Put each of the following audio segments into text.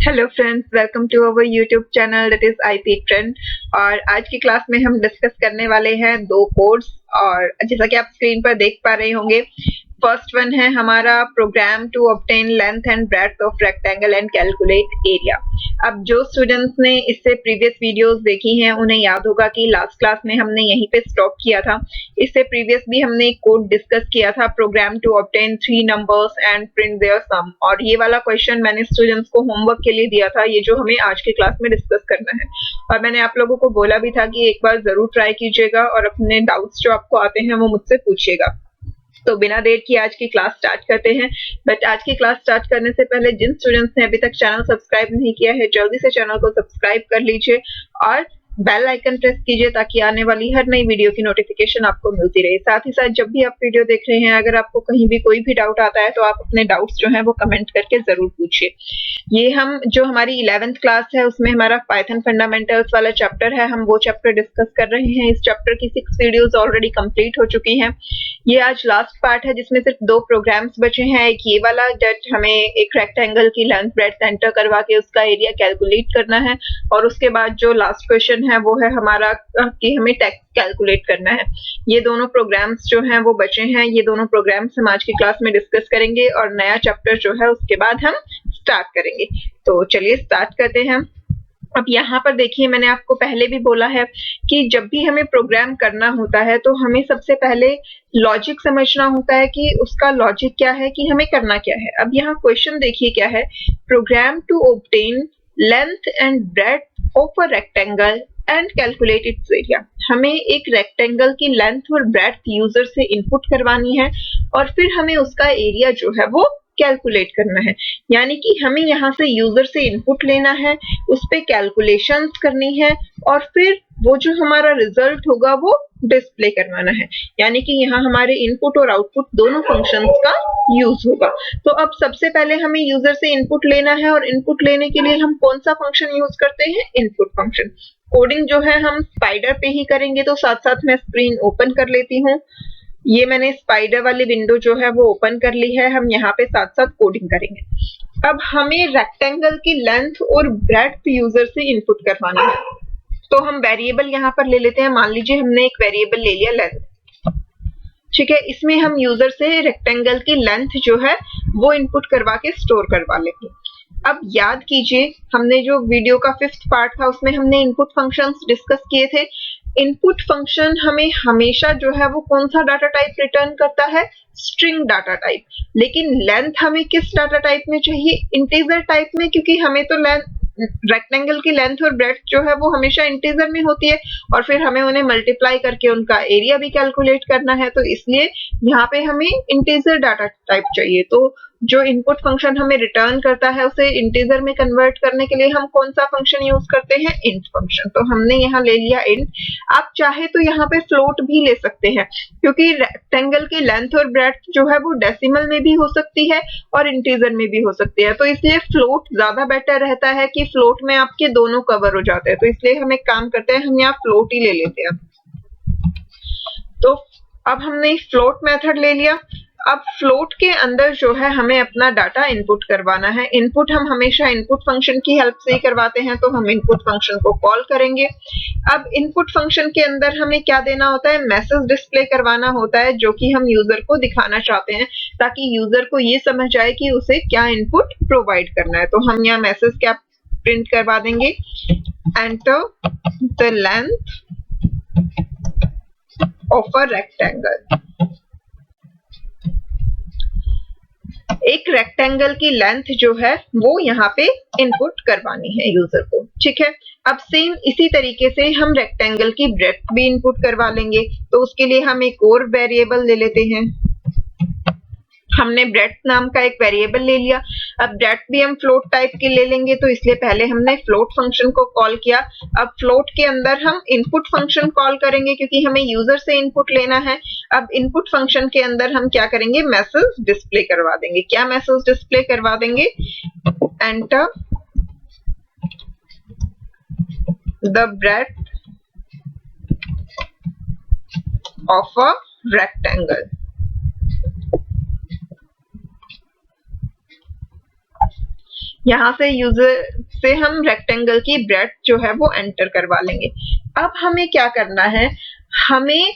Hello friends, welcome to our YouTube channel that is IP trend. और आज की class में हम डिस्कस करने वाले हैं दो कोड्स। और जैसा कि आप स्क्रीन पर देख पा रहे होंगे, फर्स्ट वन है हमारा program to obtain length and breadth of rectangle and calculate area. अब जो स्टूडेंट्स ने इससे प्रीवियस वीडियोस देखी हैं उन्हें याद होगा कि लास्ट क्लास में हमने यहीं पे स्टॉप किया था। इससे प्रीवियस भी हमने एक कोड डिस्कस किया था, program to obtain 3 numbers and print their sum. और ये वाला क्वेश्चन मैंने स्टूडेंट्स को होमवर्क के लिए दिया था, ये जो हमें आज की क्लास में डिस्कस करना है। और मैंने आप लोगों को बोला भी था कि एक बार जरूर ट्राई कीजिएगा और अपने डाउट्स जो आपको आते हैं वो मुझसे पूछिएगा। तो बिना देर की आज की क्लास स्टार्ट करते हैं। बट आज की क्लास स्टार्ट करने से पहले जिन स्टूडेंट्स ने अभी तक चैनल सब्सक्राइब नहीं किया है, जल्दी से चैनल को सब्सक्राइब कर लीजिए और बेल आइकन प्रेस कीजिए ताकि आने वाली हर नई वीडियो की नोटिफिकेशन आपको मिलती रहे। साथ ही साथ जब भी आप वीडियो देख रहे हैं, अगर आपको कहीं भी कोई भी डाउट आता है तो आप अपने डाउट्स जो हैं वो कमेंट करके जरूर पूछिए। ये हम जो हमारी 11th क्लास है उसमें हमारा पाइथन फंडामेंटल्स वाला चैप्टर है, हम वो चैप्टर डिस्कस कर रहे हैं। इस चैप्टर की 6 वीडियोस ऑलरेडी कंप्लीट हो चुकी हैं। ये आज लास्ट पार्ट है जिसमें सिर्फ 2 प्रोग्राम्स बचे हैं। एक ये वाला जट हमें एक रेक्टेंगल की लेंथ ब्रेड्थ एंटर करवा के उसका एरिया कैलकुलेट करना है, और उसके बाद जो लास्ट क्वेश्चन है वो है हमारा कि हमें टैक्स कैलकुलेट करना है। ये दोनों प्रोग्राम्स जो हैं वो बचे हैं। ये दोनों प्रोग्राम्स हम आज की क्लास में डिस्कस करेंगे और नया चैप्टर जो है उसके बाद हम स्टार्ट करेंगे। तो चलिए स्टार्ट करते हैं। अब यहाँ पर देखिए, मैंने आपको पहले भी बोला है कि जब भी हमें प्रोग्राम करना होता है तो हमें सबसे पहले लॉजिक समझना होता है कि उसका लॉजिक क्या है, कि हमें करना क्या है। अब यहाँ क्वेश्चन देखिए क्या है, program to obtain length and breadth of a rectangle and calculate its area. हमें एक रेक्टेंगल की लेंथ और ब्रेड्थ यूजर से इनपुट करवानी है और फिर हमें उसका एरिया जो है वो कैलकुलेट करना है। यानी कि हमें यहाँ से यूजर से इनपुट लेना है, उस पे कैलकुलेशंस करनी है और फिर वो जो हमारा रिजल्ट होगा वो डिस्प्ले करवाना है। यानी कि यहाँ हमारे इनपुट और आउटपुट दोनों फंक्शंस का यूज होगा। तो अब सबसे पहले हमें यूजर से इनपुट लेना है और इनपुट लेने के लिए हम कौन सा फंक्शन यूज करते हैं, इनपुट फंक्शन। कोडिंग जो है हम स्पाइडर पे ही करेंगे, तो साथ साथ मैं स्क्रीन ओपन कर लेती हूँ। ये मैंने स्पाइडर वाली विंडो जो है वो ओपन कर ली है। हम यहाँ पे साथ साथ कोडिंग करेंगे। अब हमें रेक्टेंगल की लेंथ और ब्रेड्थ यूजर से इनपुट करवाना है, तो हम वेरिएबल यहाँ पर ले लेते हैं। मान लीजिए हमने एक वेरिएबल ले लिया लेंथ, ठीक है। इसमें हम यूजर से रेक्टेंगल की लेंथ जो है वो इनपुट करवा के स्टोर करवा लेंगे। अब याद कीजिए, हमने जो वीडियो का 5th पार्ट था उसमें हमने इनपुट फंक्शंस डिस्कस किए थे। इनपुट फंक्शन हमें हमेशा जो है वो कौन सा डाटा टाइप रिटर्न करता है, स्ट्रिंग डाटा टाइप। लेकिन लेंथ हमें किस डाटा टाइप में चाहिए, इंटीजर टाइप में, क्योंकि हमें तो रेक्टेंगल की लेंथ और ब्रेड्थ जो है वो हमेशा इंटीजर में होती है और फिर हमें उन्हें मल्टीप्लाई करके उनका एरिया भी कैलकुलेट करना है। तो इसलिए यहाँ पे हमें इंटीजर डाटा टाइप चाहिए। तो जो इनपुट फंक्शन हमें रिटर्न करता है उसे इंटीजर में कन्वर्ट करने के लिए हम कौन सा फंक्शन यूज करते हैं, इंट फंक्शन। तो हमने यहाँ ले लिया इंट। आप चाहे तो यहाँ पे फ्लोट भी ले सकते हैं, क्योंकि रेक्टेंगल की लेंथ और ब्रेड्थ जो है वो डेसिमल में भी हो सकती है और इंटीजर में भी हो सकती है। तो इसलिए फ्लोट ज्यादा बेटर रहता है कि फ्लोट में आपके दोनों कवर हो जाते हैं। तो इसलिए हम एक काम करते हैं, हम यहाँ फ्लोट ही ले लेते हैं। तो अब हमने फ्लोट मेथड ले लिया। अब फ्लोट के अंदर जो है हमें अपना डाटा इनपुट करवाना है। इनपुट हम हमेशा इनपुट फंक्शन की हेल्प से ही करवाते हैं, तो हम इनपुट फंक्शन को कॉल करेंगे। अब इनपुट फंक्शन के अंदर हमें क्या देना होता है, मैसेज डिस्प्ले करवाना होता है, जो कि हम यूजर को दिखाना चाहते हैं ताकि यूजर को ये समझ आए कि उसे क्या इनपुट प्रोवाइड करना है। तो हम यहाँ मैसेज क्या प्रिंट करवा देंगे, enter the length of a rectangle. एक रेक्टेंगल की लेंथ जो है वो यहाँ पे इनपुट करवानी है यूजर को, ठीक है। अब सेम इसी तरीके से हम रेक्टेंगल की ब्रेड्थ भी इनपुट करवा लेंगे। तो उसके लिए हम एक और वेरिएबल ले लेते हैं। हमने ब्रेड्थ नाम का एक वेरिएबल ले लिया। अब ब्रेड्थ भी हम फ्लोट टाइप की ले लेंगे, तो इसलिए पहले हमने फ्लोट फंक्शन को कॉल किया। अब फ्लोट के अंदर हम इनपुट फंक्शन कॉल करेंगे, क्योंकि हमें यूजर से इनपुट लेना है। अब इनपुट फंक्शन के अंदर हम क्या करेंगे, मैसेज डिस्प्ले करवा देंगे। क्या मैसेज डिस्प्ले करवा देंगे, enter the breadth of a rectangle. यहाँ से यूजर से हम रेक्टेंगल की ब्रेड्थ जो है वो एंटर करवा लेंगे। अब हमें क्या करना है, हमें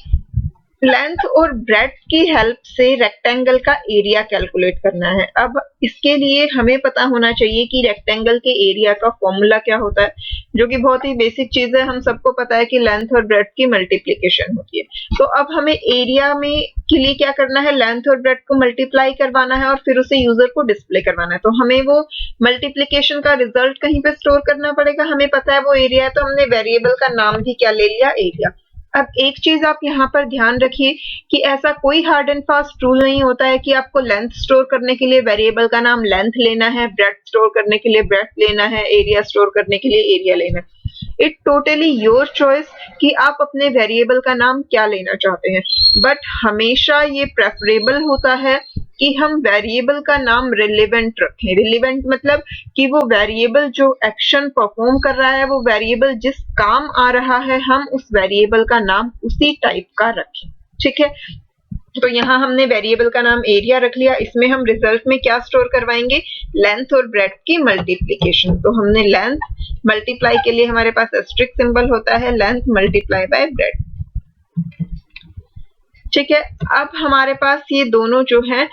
लेंथ और ब्रेड्थ की हेल्प से रेक्टेंगल का एरिया कैलकुलेट करना है। अब इसके लिए हमें पता होना चाहिए कि रेक्टेंगल के एरिया का फॉर्मूला क्या होता है, जो कि बहुत ही बेसिक चीज है। हम सबको पता है कि लेंथ और ब्रेड्थ की मल्टीप्लीकेशन होती है। तो अब हमें एरिया में के लिए क्या करना है, लेंथ और ब्रेड्थ को मल्टीप्लाई करवाना है और फिर उसे यूजर को डिस्प्ले करवाना है। तो हमें वो मल्टीप्लीकेशन का रिजल्ट कहीं पे स्टोर करना पड़ेगा। हमें पता है वो एरिया है, तो हमने वेरिएबल का नाम भी क्या ले लिया, एरिया। अब एक चीज आप यहाँ पर ध्यान रखिए कि ऐसा कोई हार्ड एंड फास्ट रूल नहीं होता है कि आपको लेंथ स्टोर करने के लिए वेरिएबल का नाम लेंथ लेना है, ब्रेड्थ स्टोर करने के लिए ब्रेड्थ लेना है, एरिया स्टोर करने के लिए एरिया लेना है। इट टोटली योर चॉइस कि आप अपने वेरिएबल का नाम क्या लेना चाहते हैं, बट हमेशा ये प्रेफरेबल होता है कि हम वेरिएबल का नाम रिलेवेंट रखें। रिलेवेंट मतलब कि वो वेरिएबल जो एक्शन परफॉर्म कर रहा है, वो वेरिएबल जिस काम आ रहा है, हम उस वेरिएबल का नाम उसी टाइप का रखें। ठीक है, तो यहाँ हमने वेरिएबल का नाम एरिया रख लिया। इसमें हम रिजल्ट में क्या स्टोर करवाएंगे, लेंथ और ब्रेड्थ की मल्टीप्लीकेशन। तो हमने लेंथ मल्टीप्लाई के लिए हमारे पास एस्ट्रिक सिंबल होता है, लेंथ मल्टीप्लाई बाय ब्रेड्थ। ठीक है, अब हमारे पास ये दोनों जो है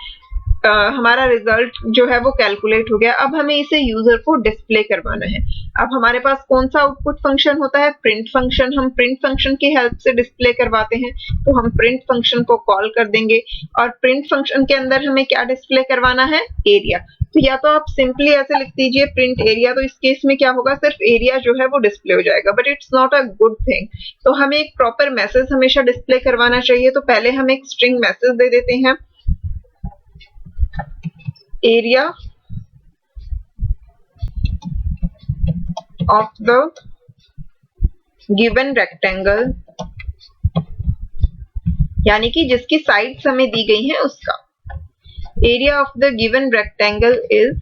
हमारा रिजल्ट जो है वो कैलकुलेट हो गया। अब हमें इसे यूजर को डिस्प्ले करवाना है। अब हमारे पास कौन सा आउटपुट फंक्शन होता है, प्रिंट फंक्शन। हम प्रिंट फंक्शन की हेल्प से डिस्प्ले करवाते हैं। तो हम प्रिंट फंक्शन को कॉल कर देंगे और प्रिंट फंक्शन के अंदर हमें क्या डिस्प्ले करवाना है, एरिया। तो या तो आप सिंपली ऐसे लिख दीजिए प्रिंट एरिया, तो इस केस में क्या होगा, सिर्फ एरिया जो है वो डिस्प्ले हो जाएगा, but it's not a good thing. तो हमें एक प्रॉपर मैसेज हमेशा डिस्प्ले करवाना चाहिए। तो पहले हम एक स्ट्रिंग मैसेज दे देते हैं, area of the given rectangle, यानी कि जिसकी साइड्स हमें दी गई हैं उसका। Area of the given rectangle is,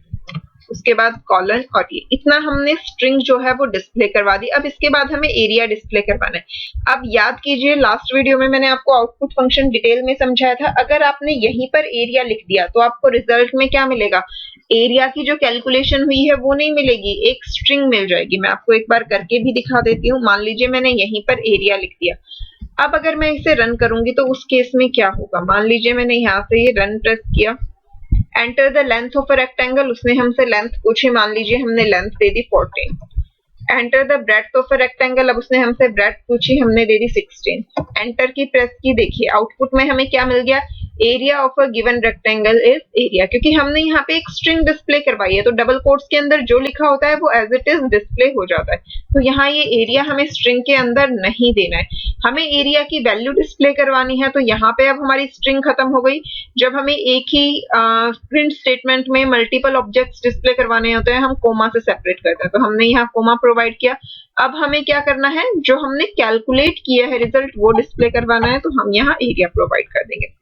उसके बाद कॉलन, और ये इतना हमने स्ट्रिंग जो है वो डिस्प्ले करवा दी। अब इसके बाद हमें एरिया डिस्प्ले करवाना है। अब याद कीजिए लास्ट वीडियो में मैंने आपको आउटपुट फंक्शन डिटेल में समझाया था। अगर आपने यहीं पर एरिया लिख दिया तो आपको रिजल्ट में क्या मिलेगा, एरिया की जो कैलकुलेशन हुई है वो नहीं मिलेगी, एक स्ट्रिंग मिल जाएगी। मैं आपको एक बार करके भी दिखा देती हूँ। मान लीजिए मैंने यहीं पर एरिया लिख दिया। अब अगर मैं इसे रन करूंगी तो उस केस में क्या होगा, मान लीजिए मैंने यहाँ से ये रन प्रेस किया, enter the length of a rectangle, उसने हमसे लेंथ पूछी, मान लीजिए हमने length they the 14। Enter the breadth of a rectangle, अब उसने हमसे ब्रेड्थ पूछी, हमने दे दी 16। एंटर की प्रेस की, देखिए आउटपुट में हमें क्या मिल गया, area of a given rectangle is area, क्योंकि हमने यहाँ पे एक स्ट्रिंग डिस्प्ले करवाई है। तो डबल कोट्स के अंदर जो लिखा होता है वो एज इट इज डिस्प्ले हो जाता है। तो यहाँ ये एरिया हमें स्ट्रिंग के अंदर नहीं देना है, हमें एरिया की वैल्यू डिस्प्ले करवानी है। तो यहाँ पे अब हमारी स्ट्रिंग खत्म हो गई। जब हमें एक ही प्रिंट स्टेटमेंट में मल्टीपल ऑब्जेक्ट्स डिस्प्ले करवाने होते हैं, हम कोमा से सेपरेट करते हैं। तो हमने यहाँ कोमा प्रोवाइड किया। अब हमें क्या करना है, जो हमने कैलकुलेट किया है रिजल्ट वो डिस्प्ले करवाना है। तो हम यहाँ एरिया प्रोवाइड कर देंगे।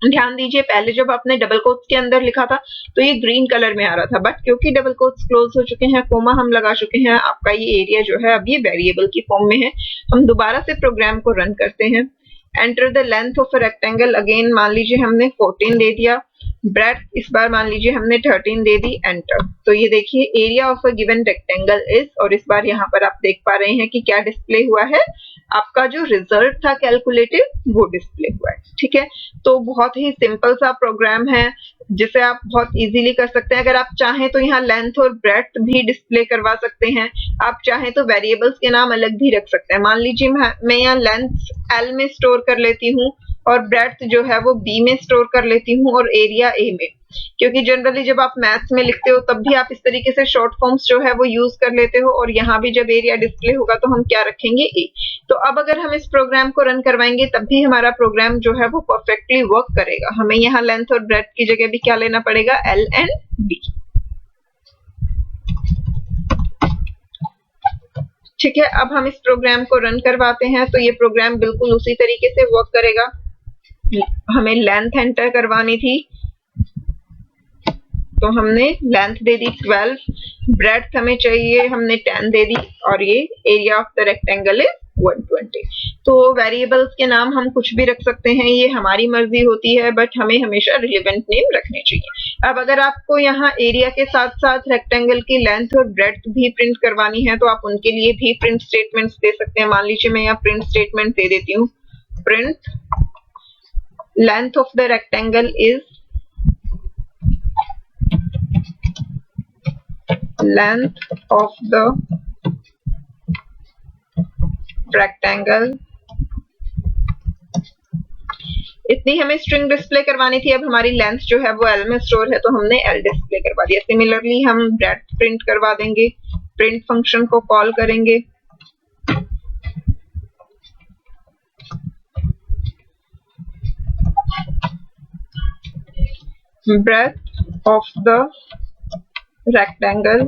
ध्यान दीजिए पहले जब आपने डबल कोट्स के अंदर लिखा था तो ये ग्रीन कलर में आ रहा था, बट क्योंकि डबल कोट्स क्लोज हो चुके हैं, कोमा हम लगा चुके हैं, आपका ये एरिया जो है अब ये वेरिएबल की फॉर्म में है। हम दोबारा से प्रोग्राम को रन करते हैं। Enter the length of a rectangle, again मान लीजिए हमने 14 दे दिया। ब्रेड्थ इस बार मान लीजिए हमने 13 दे दी, एंटर। तो ये देखिए area of a given rectangle is, और इस बार यहाँ पर आप देख पा रहे हैं कि क्या डिस्प्ले हुआ है, आपका जो रिजल्ट था कैलकुलेटेड वो डिस्प्ले हुआ है। ठीक है, तो बहुत ही सिंपल सा प्रोग्राम है जिसे आप बहुत इजीली कर सकते हैं। अगर आप चाहें तो यहाँ लेंथ और ब्रेड्थ भी डिस्प्ले करवा सकते हैं। आप चाहें तो वेरिएबल्स के नाम अलग भी रख सकते हैं। मान लीजिए मैं यहाँ लेंथ एल में स्टोर कर लेती हूँ और ब्रेड्थ जो है वो बी में स्टोर कर लेती हूँ और एरिया ए में, क्योंकि जनरली जब आप मैथ्स में लिखते हो तब भी आप इस तरीके से शॉर्ट फॉर्म्स जो है वो यूज कर लेते हो। और यहाँ भी जब एरिया डिस्प्ले होगा तो हम क्या रखेंगे, ए। तो अब अगर हम इस प्रोग्राम को रन करवाएंगे तब भी हमारा प्रोग्राम जो है वो परफेक्टली वर्क करेगा। हमें यहाँ लेंथ और ब्रेड्थ की जगह भी क्या लेना पड़ेगा, एल एंड बी। ठीक है, अब हम इस प्रोग्राम को रन करवाते हैं तो ये प्रोग्राम बिल्कुल उसी तरीके से वर्क करेगा। हमें लेंथ एंटर करवानी थी तो हमने लेंथ दे दी 12, ब्रेड्थ हमें चाहिए, हमने 10 दे दी, और ये area of the rectangle is 120। तो वेरिएबल्स के नाम हम कुछ भी रख सकते हैं, ये हमारी मर्जी होती है, बट हमें हमेशा रिलेवेंट नेम रखने चाहिए। अब अगर आपको यहाँ एरिया के साथ साथ रेक्टेंगल की लेंथ और ब्रेड्थ भी प्रिंट करवानी है तो आप उनके लिए भी प्रिंट स्टेटमेंट्स दे सकते हैं। मान लीजिए मैं यहाँ प्रिंट स्टेटमेंट दे देती हूँ, print length of the rectangle is length of the rectangle। इतनी हमें स्ट्रिंग डिस्प्ले करवानी थी, अब हमारी लेंथ जो है वो एल में स्टोर है तो हमने एल डिस्प्ले करवा दिया। सिमिलरली हम ब्रेड्थ प्रिंट करवा देंगे, प्रिंट फंक्शन को कॉल करेंगे, breadth of the rectangle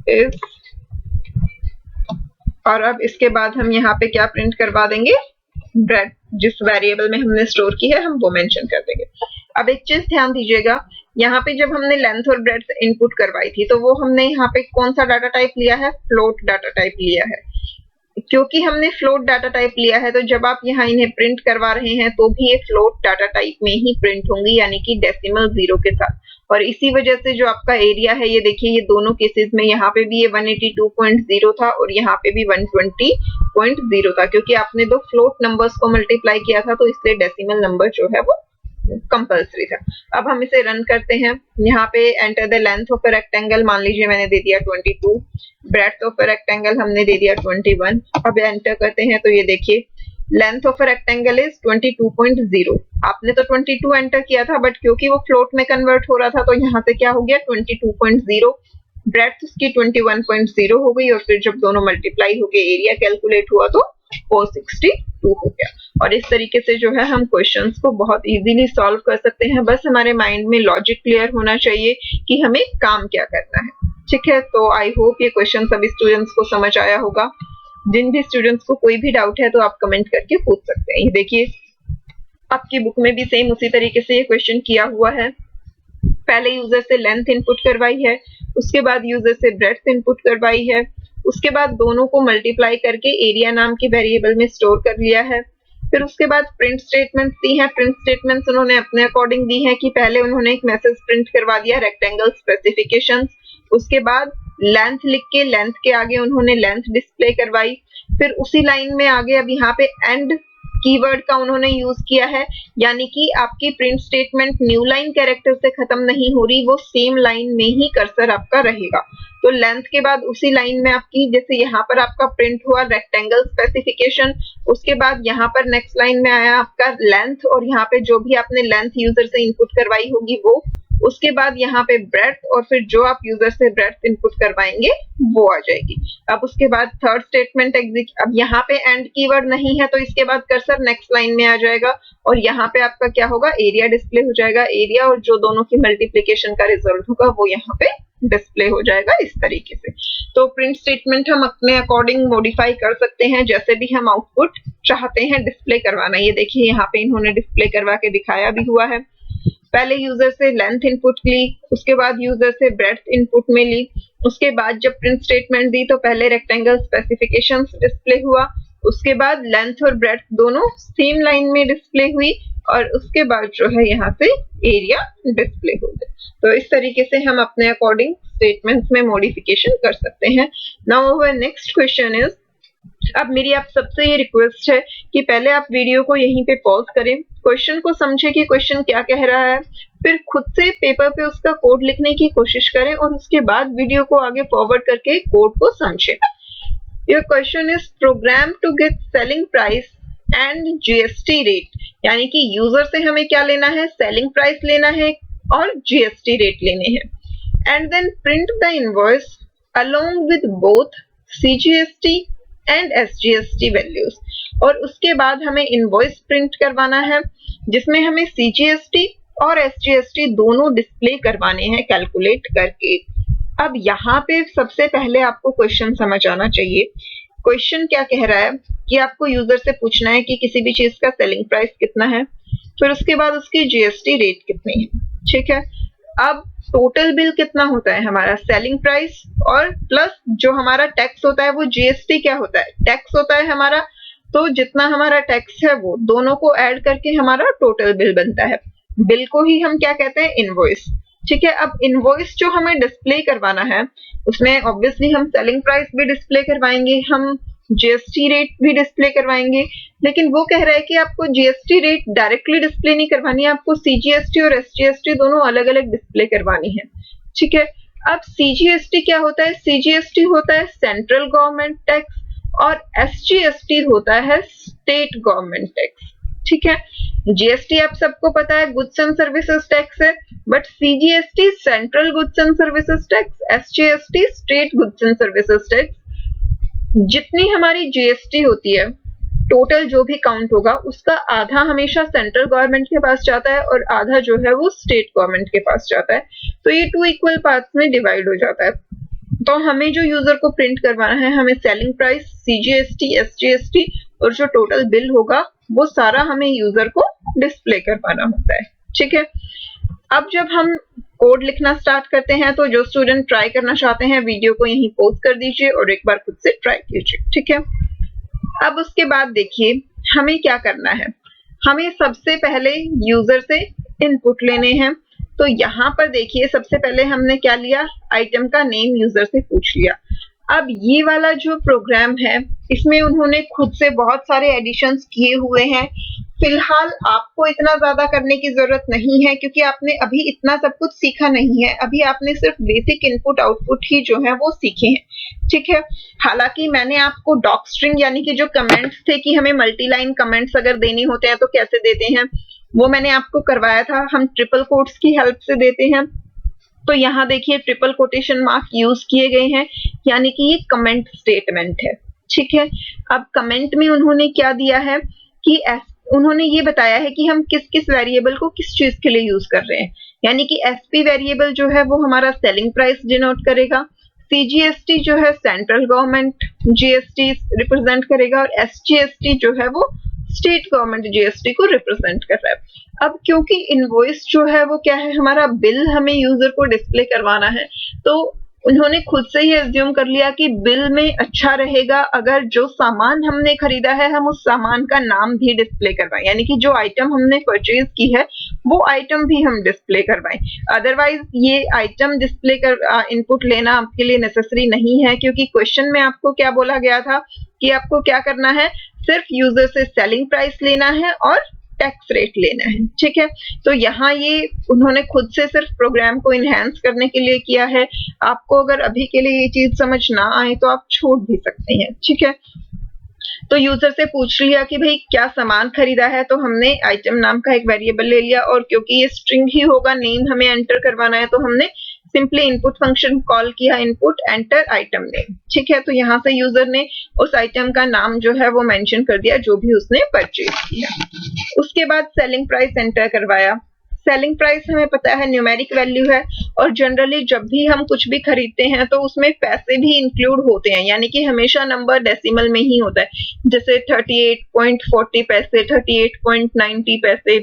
is, और अब इसके बाद हम यहाँ पे क्या प्रिंट करवा देंगे, ब्रेड, जिस वेरिएबल में हमने स्टोर की है हम वो मेंशन कर देंगे। अब एक चीज ध्यान दीजिएगा, यहाँ पे जब हमने लेंथ और ब्रेड्थ इनपुट करवाई थी तो वो हमने यहाँ पे कौन सा डाटा टाइप लिया है, फ्लोट डाटा टाइप लिया है। क्योंकि हमने फ्लोट डाटा टाइप लिया है तो जब आप यहाँ इन्हें प्रिंट करवा रहे हैं तो भी ये फ्लोट डाटा टाइप में ही प्रिंट होंगी, यानी कि डेसिमल 0 के साथ। और इसी वजह से जो आपका एरिया है, ये देखिए ये दोनों केसेस में यहाँ पे भी ये 182.0 था और यहाँ पे भी 120.0 था, क्योंकि आपने दो फ्लोट नंबर्स को मल्टीप्लाई किया था तो इसलिए डेसिमल नंबर जो है वो कंपल्सरी था। अब हम इसे रन करते हैं, यहाँ पे enter the length of a rectangle, मान लीजिए मैंने दे दिया 22, ब्रेड्थ ऑफ अ रेक्टेंगल हमने दे दिया 21। अब एंटर करते हैं तो ये देखिए length of a rectangle is 22.0। आपने तो 22 एंटर किया था, बट क्योंकि वो फ्लोट में कन्वर्ट हो रहा था तो यहाँ से क्या हो गया 22.0, ब्रेड्थ उसकी 21.0 हो गई, और फिर जब दोनों मल्टीप्लाई हो गए एरिया कैलकुलेट हुआ तो 462 हो गया। और इस तरीके से जो है हम क्वेश्चंस को बहुत इजीली सॉल्व कर सकते हैं, बस हमारे माइंड में लॉजिक क्लियर होना चाहिए कि हमें काम क्या करना है। ठीक है, तो आई होप ये क्वेश्चन सभी स्टूडेंट्स को समझ आया होगा। जिन भी स्टूडेंट्स को कोई भी डाउट है तो आप कमेंट करके पूछ सकते हैं। ये देखिए आपकी बुक में भी सेम उसी तरीके से ये क्वेश्चन किया हुआ है। पहले यूजर से लेंथ इनपुट करवाई है, उसके बाद यूजर से ब्रेड्थ इनपुट करवाई है, उसके बाद दोनों को मल्टीप्लाई करके एरिया नाम के वेरिएबल में स्टोर कर लिया है। फिर उसके बाद प्रिंट स्टेटमेंट दी है। प्रिंट स्टेटमेंट्स उन्होंने अपने अकॉर्डिंग दी है कि पहले उन्होंने एक मैसेज प्रिंट करवा दिया रेक्टेंगल स्पेसिफिकेशंस, उसके बाद लेंथ लिख के लेंथ के आगे उन्होंने लेंथ डिस्प्ले करवाई। फिर उसी लाइन में आगे अब यहाँ पे एंड कीवर्ड का उन्होंने यूज किया है, यानी कि आपकी print statement new line character से खत्म नहीं हो रही, वो सेम लाइन में ही कर्सर आपका रहेगा। तो लेंथ के बाद उसी लाइन में आपकी, जैसे यहाँ पर आपका प्रिंट हुआ रेक्टेंगल स्पेसिफिकेशन, उसके बाद यहाँ पर नेक्स्ट लाइन में आया आपका लेंथ, और यहाँ पे जो भी आपने लेंथ यूजर से इनपुट करवाई होगी वो, उसके बाद यहाँ पे ब्रेड्थ, और फिर जो आप यूजर से ब्रेड्थ इनपुट करवाएंगे वो आ जाएगी। अब उसके बाद थर्ड स्टेटमेंट अब यहाँ पे एंड कीवर्ड नहीं है तो इसके बाद कर्सर नेक्स्ट लाइन में आ जाएगा और यहाँ पे आपका क्या होगा, एरिया डिस्प्ले हो जाएगा। एरिया और जो दोनों की मल्टीप्लिकेशन का रिजल्ट होगा वो यहाँ पे डिस्प्ले हो जाएगा इस तरीके से। तो प्रिंट स्टेटमेंट हम अपने अकॉर्डिंग मॉडिफाई कर सकते हैं, जैसे भी हम आउटपुट चाहते हैं डिस्प्ले करवाना। ये देखिए यहाँ पे इन्होंने डिस्प्ले करवा के दिखाया भी हुआ है। पहले यूजर से लेंथ इनपुट ली, उसके बाद यूजर से ब्रेड्थ इनपुट में ली, उसके बाद जब प्रिंट स्टेटमेंट दी तो पहले रेक्टेंगल स्पेसिफिकेशंस डिस्प्ले हुआ, उसके बाद लेंथ और ब्रेड्थ दोनों सेम लाइन में डिस्प्ले हुई, और उसके बाद जो है यहाँ से एरिया डिस्प्ले हो गया। तो इस तरीके से हम अपने अकॉर्डिंग स्टेटमेंट्स में मॉडिफिकेशन कर सकते हैं। Now our next question is, अब मेरी आप सबसे ये रिक्वेस्ट है कि पहले आप वीडियो को यहीं पे पॉज करें, क्वेश्चन को समझे कि क्वेश्चन क्या कह रहा है, फिर खुद से पेपर पे उसका कोड लिखने की कोशिश करें और उसके बाद वीडियो को आगे फॉरवर्ड करके कोड को समझें। Your question is program to get selling price and GST rate, यानी कि यूजर से हमें क्या लेना है, सेलिंग प्राइस लेना है और जीएसटी रेट लेने हैं। And then print the invoice along with both CGST and SGST values, और उसके बाद हमें इनवॉइस प्रिंट करवाना है जिसमें हमें सीजीएसटी और एसजीएसटी दोनों डिस्प्ले करवाने हैं कैलकुलेट करके। अब यहाँ पे सबसे पहले आपको क्वेश्चन समझ आना चाहिए। क्वेश्चन क्या कह रहा है कि आपको यूजर से पूछना है कि किसी भी चीज का सेलिंग प्राइस कितना है, फिर उसके बाद उसकी जीएसटी रेट कितनी है। ठीक है, अब टोटल बिल कितना होता है हमारा, सेलिंग प्राइस और प्लस जो हमारा टैक्स होता है वो जीएसटी क्या होता है, टैक्स होता है हमारा। तो जितना हमारा टैक्स है वो दोनों को ऐड करके हमारा टोटल बिल बनता है। बिल को ही हम क्या कहते हैं, इनवॉइस। ठीक है, अब इनवॉइस जो हमें डिस्प्ले करवाना है उसमें ऑब्वियसली हम सेलिंग प्राइस भी डिस्प्ले करवाएंगे, हम जीएसटी रेट भी डिस्प्ले करवाएंगे, लेकिन वो कह रहा है कि आपको जीएसटी रेट डायरेक्टली डिस्प्ले नहीं करवानी है, आपको सीजीएसटी और एसजीएसटी दोनों अलग अलग डिस्प्ले करवानी है। ठीक है, अब सीजीएसटी क्या होता है, सीजीएसटी होता है सेंट्रल गवर्नमेंट टैक्स और एसजीएसटी होता है स्टेट गवर्नमेंट टैक्स। ठीक है, जीएसटी आप सबको पता है गुड्स एंड सर्विसेज टैक्स है, but CGST central goods and services tax, SGST state goods and services tax. जितनी हमारी जीएसटी होती है टोटल जो भी काउंट होगा उसका आधा हमेशा सेंट्रल गवर्नमेंट के पास जाता है और आधा जो है वो स्टेट गवर्नमेंट के पास जाता है। तो ये 2 इक्वल पार्ट्स में डिवाइड हो जाता है। तो हमें जो यूजर को प्रिंट करवाना है, हमें सेलिंग प्राइस, सीजीएसटी, एसजीएसटी और जो टोटल बिल होगा वो सारा हमें यूजर को डिस्प्ले करवाना होता है। ठीक है, अब जब हम कोड लिखना स्टार्ट करते हैं तो जो स्टूडेंट ट्राई करना चाहते हैं वीडियो को यहीं पॉज कर दीजिए और एक बार खुद से ट्राई कीजिए। ठीक है, अब उसके बाद देखिए हमें क्या करना है, हमें सबसे पहले यूजर से इनपुट लेने हैं। तो यहाँ पर देखिए सबसे पहले हमने क्या लिया, आइटम का नेम यूजर से पूछ लिया। अब ये वाला जो प्रोग्राम है इसमें उन्होंने खुद से बहुत सारे एडिशंस किए हुए हैं। फिलहाल आपको इतना ज्यादा करने की जरूरत नहीं है क्योंकि आपने अभी इतना सब कुछ सीखा नहीं है, अभी आपने सिर्फ बेसिक इनपुट आउटपुट ही जो है वो सीखे हैं। ठीक है, हालांकि मैंने आपको डॉक स्ट्रिंग यानी कि जो कमेंट्स थे कि हमें मल्टी लाइन कमेंट्स अगर देने होते हैं तो कैसे देते हैं वो मैंने आपको करवाया था, हम ट्रिपल कोट्स की हेल्प से देते हैं। तो यहाँ देखिए ट्रिपल कोटेशन मार्क यूज किए गए हैं यानी कि ये कमेंट स्टेटमेंट है। ठीक है, अब कमेंट में उन्होंने क्या दिया है कि उन्होंने ये बताया है कि हम किस किस वेरिएबल को किस चीज के लिए यूज कर रहे हैं, यानी कि एसपी वेरिएबल जो है वो हमारा सेलिंग प्राइस डिनोट करेगा, सीजीएसटी जो है सेंट्रल गवर्नमेंट जीएसटी रिप्रेजेंट करेगा और एसजीएसटी जो है वो स्टेट गवर्नमेंट जीएसटी को रिप्रेजेंट कर रहा है। अब क्योंकि इनवॉइस जो है वो क्या है, हमारा बिल हमें यूजर को डिस्प्ले करवाना है, तो उन्होंने खुद से ही एज्यूम कर लिया कि बिल में अच्छा रहेगा अगर जो सामान हमने खरीदा है हम उस सामान का नाम भी डिस्प्ले करवाएं, यानी कि जो आइटम हमने परचेज की है वो आइटम भी हम डिस्प्ले करवाएं। अदरवाइज ये आइटम डिस्प्ले कर इनपुट लेना आपके लिए नेसेसरी नहीं है क्योंकि क्वेश्चन में आपको क्या बोला गया था कि आपको क्या करना है, सिर्फ यूजर से सेलिंग प्राइस लेना है और टैक्स रेट लेना है। ठीक है, तो यहाँ ये उन्होंने खुद से सिर्फ प्रोग्राम को इनहेंस करने के लिए किया है। आपको अगर अभी के लिए ये चीज समझ ना आए तो आप छोड़ भी सकते हैं। ठीक है, तो यूजर से पूछ लिया कि भाई क्या सामान खरीदा है, तो हमने आइटम नाम का एक वेरिएबल ले लिया और क्योंकि ये स्ट्रिंग ही होगा, नेम हमें एंटर करवाना है, तो हमने सिंपली इनपुट फंक्शन कॉल किया, इनपुट एंटर आइटम नेम। ठीक है, तो यहाँ से यूजर ने उस आइटम का नाम जो है वो मेंशन कर दिया जो भी उसने परचेज किया। उसके बाद सेलिंग प्राइस एंटर करवाया। सेलिंग प्राइस हमें पता है न्यूमेरिक वैल्यू है और जनरली जब भी हम कुछ भी खरीदते हैं तो उसमें पैसे भी इंक्लूड होते हैं, यानी कि हमेशा नंबर डेसिमल में ही होता है, जैसे 38.40 पैसे, 38.90 पैसे,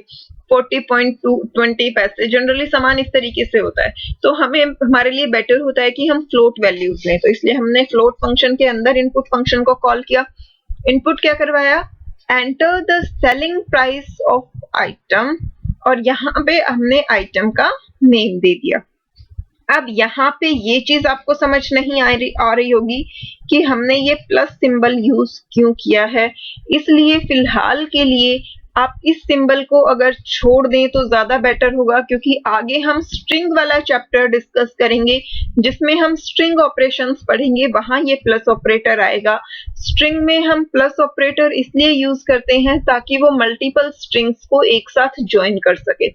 40.20 पैसे, जनरली सामान इस तरीके से होता है। तो हमें हमारे लिए बेटर होता है कि हम फ्लोट वैल्यूज लें, तो इसलिए हमने फ्लोट फंक्शन के अंदर इनपुट फंक्शन को कॉल किया। इनपुट क्या करवाया, enter the selling price of item और यहाँ पे हमने आइटम का नेम दे दिया। अब यहाँ पे ये चीज आपको समझ नहीं आ रही होगी कि हमने ये प्लस सिंबल यूज क्यों किया है, इसलिए फिलहाल के लिए आप इस सिंबल को अगर छोड़ दें तो ज्यादा बेटर होगा क्योंकि आगे हम स्ट्रिंग वाला चैप्टर डिस्कस करेंगे जिसमें हम स्ट्रिंग ऑपरेशंस पढ़ेंगे, वहां ये प्लस ऑपरेटर आएगा। स्ट्रिंग में हम प्लस ऑपरेटर इसलिए यूज करते हैं ताकि वो मल्टीपल स्ट्रिंग्स को एक साथ ज्वाइन कर सके।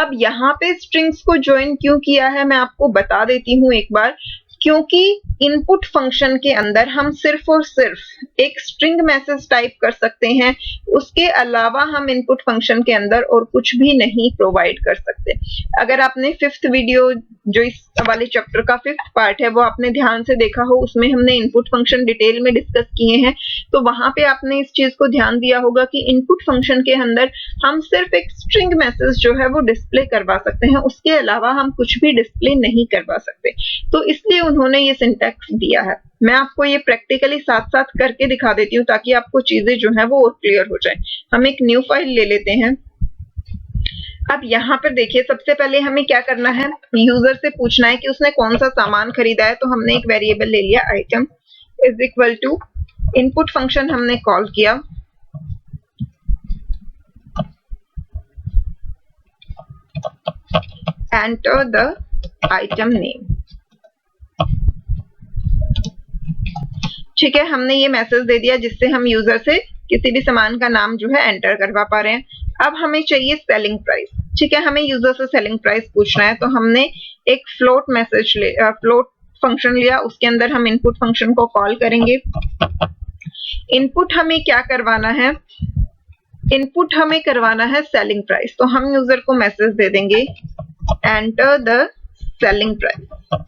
अब यहाँ पे स्ट्रिंग्स को ज्वाइन क्यों किया है मैं आपको बता देती हूँ एक बार, क्योंकि इनपुट फंक्शन के अंदर हम सिर्फ और सिर्फ एक स्ट्रिंग मैसेज टाइप कर सकते हैं, उसके अलावा हम इनपुट फंक्शन के अंदर और कुछ भी नहीं प्रोवाइड कर सकते। अगर आपने 5th वीडियो जो इस वाले चैप्टर का 5th पार्ट है वो आपने ध्यान से देखा हो, उसमें हमने इनपुट फंक्शन डिटेल में डिस्कस किए हैं, तो वहां पे आपने इस चीज को ध्यान दिया होगा कि इनपुट फंक्शन के अंदर हम सिर्फ एक स्ट्रिंग मैसेज जो है वो डिस्प्ले करवा सकते हैं, उसके अलावा हम कुछ भी डिस्प्ले नहीं करवा सकते। तो इसलिए उन्होंने ये सिंटैक्स दिया है। मैं आपको ये प्रैक्टिकली साथ साथ करके दिखा देती हूँ ताकि आपको चीजें जो है वो और क्लियर हो जाए। हम एक न्यू फाइल ले लेते हैं। अब यहाँ पर देखिए, सबसे पहले हमें क्या करना है, यूजर से पूछना है कि उसने कौन सा सामान खरीदा है। तो हमने एक वेरिएबल ले लिया item is equal to input function हमने कॉल किया, एंटर द आइटम नेम। ठीक है, हमने ये मैसेज दे दिया जिससे हम यूजर से किसी भी सामान का नाम जो है एंटर करवा पा रहे हैं। अब हमें चाहिए सेलिंग प्राइस। ठीक है, हमें यूजर से सेलिंग प्राइस पूछना है, तो हमने एक फ्लोट फंक्शन लिया, उसके अंदर हम इनपुट फंक्शन को कॉल करेंगे। इनपुट हमें क्या करवाना है, इनपुट हमें करवाना है सेलिंग प्राइस। तो हम यूजर को मैसेज दे देंगे एंटर द सेलिंग प्राइस।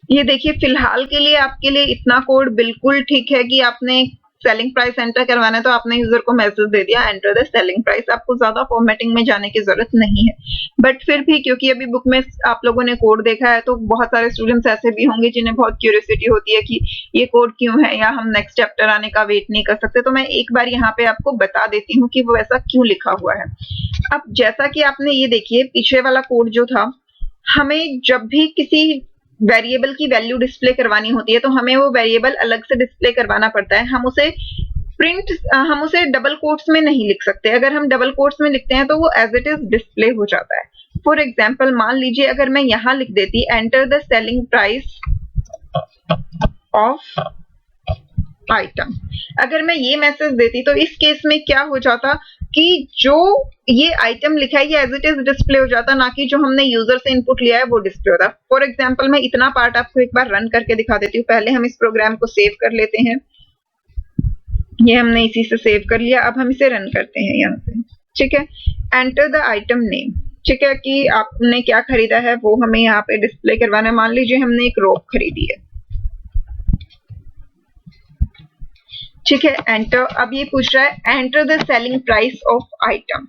ये देखिए, फिलहाल के लिए आपके लिए इतना कोड बिल्कुल ठीक है कि आपने सेलिंग प्राइस एंटर करवाना है तो आपने यूजर को मैसेज दे दिया एंटर द सेलिंग प्राइस। आपको ज्यादा फॉर्मेटिंग में जाने की जरूरत नहीं है। बट फिर भी क्योंकि अभी बुक में आप लोगों ने कोड देखा है, तो बहुत सारे स्टूडेंट्स ऐसे भी होंगे जिन्हें बहुत क्यूरियोसिटी होती है कि ये कोड क्यों है, या हम नेक्स्ट चैप्टर आने का वेट नहीं कर सकते। तो मैं एक बार यहाँ पे आपको बता देती हूँ कि वो ऐसा क्यों लिखा हुआ है। अब जैसा कि आपने ये देखिए, पीछे वाला कोड जो था, हमें जब भी किसी वेरिएबल की वैल्यू डिस्प्ले करवानी होती है तो हमें वो वेरिएबल अलग से डिस्प्ले करवाना पड़ता है। हम उसे डबल कोट्स में नहीं लिख सकते। अगर हम डबल कोट्स में लिखते हैं तो वो एज इट इज डिस्प्ले हो जाता है। फॉर एग्जाम्पल, मान लीजिए अगर मैं यहाँ लिख देती enter the selling price of item, अगर मैं ये मैसेज देती तो इस केस में क्या हो जाता कि जो ये आइटम लिखा है ये एज इट इज डिस्प्ले हो जाता, ना कि जो हमने यूजर से इनपुट लिया है वो डिस्प्ले होता। फॉर एग्जांपल, मैं इतना पार्ट आपको एक बार रन करके दिखा देती हूँ। पहले हम इस प्रोग्राम को सेव कर लेते हैं। ये हमने इसी से सेव कर लिया। अब हम इसे रन करते हैं यहाँ से। ठीक है, एंटर द आइटम नेम। ठीक है, कि आपने क्या खरीदा है वो हमें यहाँ पे डिस्प्ले करवाना है। मान लीजिए हमने एक रोप खरीदी है। ठीक है, एंटर। अब ये पूछ रहा है enter the selling price of item.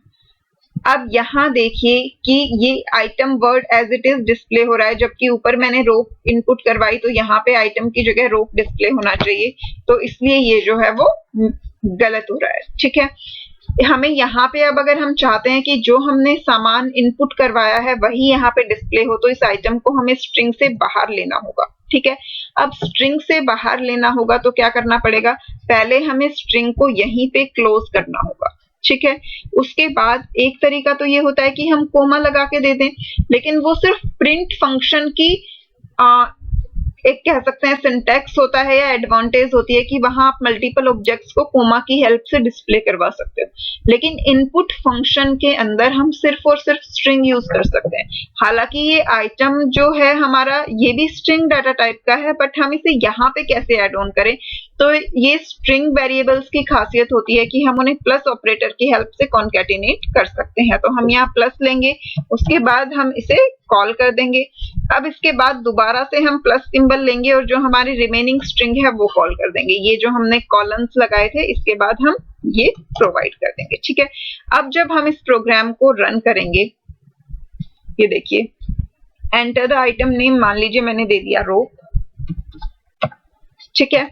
अब यहाँ देखिए कि ये item word as it is display हो रहा है, जबकि ऊपर मैंने रोप इनपुट करवाई तो यहाँ पे आइटम की जगह रोप डिस्प्ले होना चाहिए। तो इसलिए ये जो है वो गलत हो रहा है। ठीक है, हमें यहाँ पे अब अगर हम चाहते हैं कि जो हमने सामान इनपुट करवाया है वही यहाँ पे डिस्प्ले हो, तो इस आइटम को हमें स्ट्रिंग से बाहर लेना होगा। ठीक है, अब स्ट्रिंग से बाहर लेना होगा तो क्या करना पड़ेगा, पहले हमें स्ट्रिंग को यहीं पे क्लोज करना होगा। ठीक है, उसके बाद एक तरीका तो ये होता है कि हम कोमा लगा के दे दें, लेकिन वो सिर्फ प्रिंट फंक्शन की एक कह सकते हैं सिंटैक्स होता है या एडवांटेज होती है कि वहां आप मल्टीपल ऑब्जेक्ट्स को कोमा की हेल्प से डिस्प्ले करवा सकते हो। लेकिन इनपुट फंक्शन के अंदर हम सिर्फ और सिर्फ स्ट्रिंग यूज कर सकते हैं। हालांकि ये आइटम जो है हमारा, ये भी स्ट्रिंग डाटा टाइप का है, बट हम इसे यहाँ पे कैसे ऐड ऑन करें, तो ये स्ट्रिंग वेरिएबल्स की खासियत होती है कि हम उन्हें प्लस ऑपरेटर की हेल्प से कॉन्कैटिनेट कर सकते हैं। तो हम यहाँ प्लस लेंगे, उसके बाद हम इसे कॉल कर देंगे। अब इसके बाद दोबारा से हम प्लस सिंबल लेंगे और जो हमारी रिमेनिंग स्ट्रिंग है वो कॉल कर देंगे। ये जो हमने कॉलम्स लगाए थे इसके बाद हम ये प्रोवाइड कर देंगे। ठीक है, अब जब हम इस प्रोग्राम को रन करेंगे, ये देखिए एंटर द आइटम नेम, मान लीजिए मैंने दे दिया रोप। ठीक है,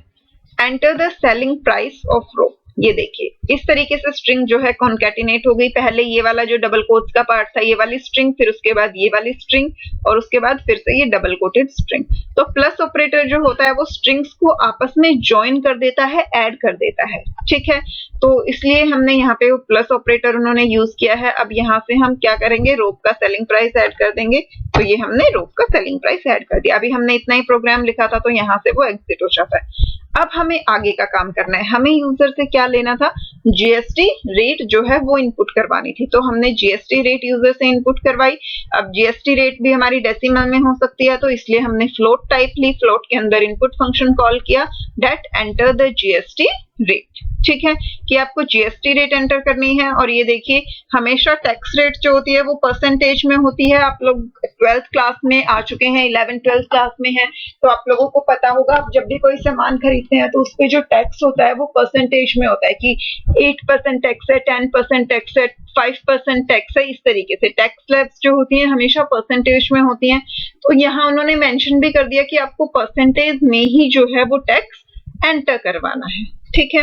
enter the selling price of rope. ये देखिए इस तरीके से स्ट्रिंग जो है कॉन्कैटिनेट हो गई। पहले ये वाला जो डबल कोट्स का पार्ट था ये वाली स्ट्रिंग, फिर उसके बाद ये वाली स्ट्रिंग, और उसके बाद फिर से ये डबल कोटेड स्ट्रिंग। तो प्लस ऑपरेटर जो होता है वो स्ट्रिंग्स को आपस में ज्वाइन कर देता है, ऐड कर देता है। ठीक है, तो इसलिए हमने यहाँ पे वो प्लस ऑपरेटर उन्होंने यूज किया है। अब यहाँ से हम क्या करेंगे, रोप का सेलिंग प्राइस ऐड कर देंगे। तो ये हमने रोप का सेलिंग प्राइस ऐड कर दिया। अभी हमने इतना ही प्रोग्राम लिखा था तो यहाँ से वो एग्जिट हो जाता है। अब हमें आगे का काम करना है। हमें यूजर से क्या लेना था, जीएसटी रेट जो है वो इनपुट करवानी थी। तो हमने जीएसटी रेट यूजर से इनपुट करवाई। अब जीएसटी रेट भी हमारी डेसिमल में हो सकती है, तो इसलिए हमने फ्लोट टाइप ली। फ्लोट के अंदर इनपुट फंक्शन कॉल किया, that enter the GST rate. ठीक है, कि आपको जीएसटी रेट एंटर करनी है। और ये देखिए, हमेशा टैक्स रेट जो होती है वो परसेंटेज में होती है। आप लोग 12th क्लास में आ चुके हैं, 11th 12th क्लास में हैं, तो आप लोगों को पता होगा, आप जब भी कोई सामान खरीदते हैं तो उस पे जो टैक्स होता है वो परसेंटेज में होता है, कि 8% टैक्स है, 10% टैक्स है, 5% टैक्स है। इस तरीके से टैक्स स्लैब्स जो होती हैं हमेशा परसेंटेज में होती हैं। तो यहाँ उन्होंने मेंशन भी कर दिया कि आपको परसेंटेज में ही जो है वो टैक्स एंटर करवाना है। ठीक है,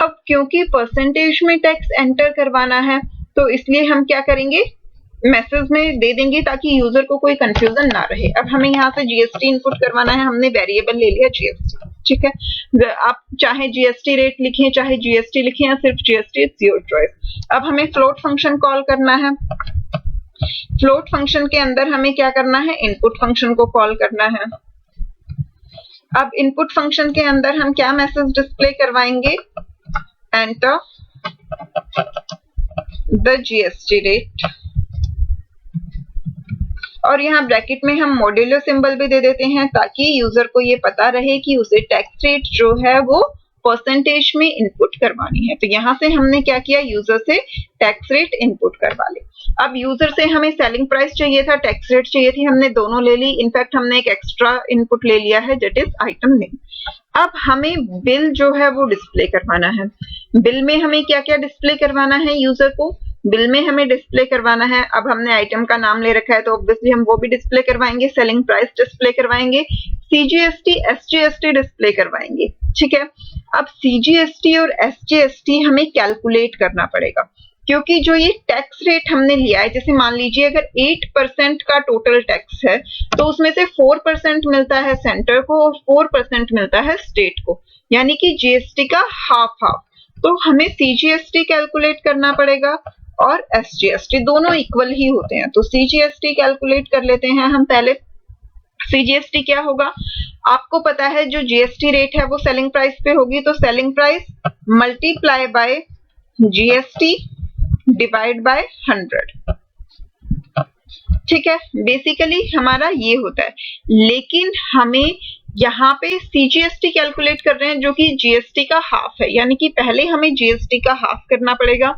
अब क्योंकि परसेंटेज में टैक्स एंटर करवाना है, तो इसलिए हम क्या करेंगे, मैसेज में दे देंगे ताकि यूजर को कोई कंफ्यूजन ना रहे। अब हमें यहाँ से जीएसटी इनपुट करवाना है, हमने वेरिएबल ले लिया जीएसटी। ठीक है, आप चाहे जीएसटी रेट लिखें, चाहे जीएसटी लिखें, या सिर्फ जीएसटी, इट्स योर चॉइस। अब हमें फ्लोट फंक्शन कॉल करना है। फ्लोट फंक्शन के अंदर हमें क्या करना है, इनपुट फंक्शन को कॉल करना है। अब इनपुट फंक्शन के अंदर हम क्या मैसेज डिस्प्ले करवाएंगे, एंटर द जीएसटी रेट, और यहाँ ब्रैकेट में हम मॉड्यूलो सिंबल भी दे देते हैं ताकि यूजर को ये पता रहे कि उसे टैक्स रेट जो है वो परसेंटेज में इनपुट करवानी है। तो यहाँ से हमने क्या किया, यूजर से टैक्स रेट इनपुट करवा ले। अब यूजर से हमें सेलिंग प्राइस चाहिए था, टैक्स रेट चाहिए थी, हमने दोनों ले ली। इनफैक्ट हमने एक एक्स्ट्रा इनपुट ले लिया है, दैट इज आइटम नेम। अब हमें बिल जो है वो डिस्प्ले करवाना है। बिल में हमें क्या क्या डिस्प्ले करवाना है, यूजर को बिल में हमें डिस्प्ले करवाना है। अब हमने आइटम का नाम ले रखा है तो ऑब्वियसली हम वो भी डिस्प्ले करवाएंगे, सेलिंग प्राइस डिस्प्ले करवाएंगे, सीजीएसटी एसजीएसटी डिस्प्ले करवाएंगे। ठीक है, अब सीजीएसटी और एसजीएसटी हमें कैलकुलेट करना पड़ेगा, क्योंकि जो ये टैक्स रेट हमने लिया है, जैसे मान लीजिए अगर 8% का टोटल टैक्स है तो उसमें से 4% मिलता है सेंटर को और 4% मिलता है स्टेट को, यानी कि जीएसटी का हाफ हाफ। तो हमें सीजीएसटी कैलकुलेट करना पड़ेगा और एसजीएसटी, दोनों इक्वल ही होते हैं। तो सीजीएसटी कैलकुलेट कर लेते हैं हम पहले। सीजीएसटी क्या होगा, आपको पता है जो जीएसटी रेट है वो सेलिंग प्राइस पे होगी, तो selling price multiply by GST divide by 100। ठीक है, बेसिकली हमारा ये होता है। लेकिन हमें यहाँ पे सीजीएसटी कैलकुलेट कर रहे हैं जो कि जीएसटी का हाफ है, यानी कि पहले हमें जीएसटी का हाफ करना पड़ेगा,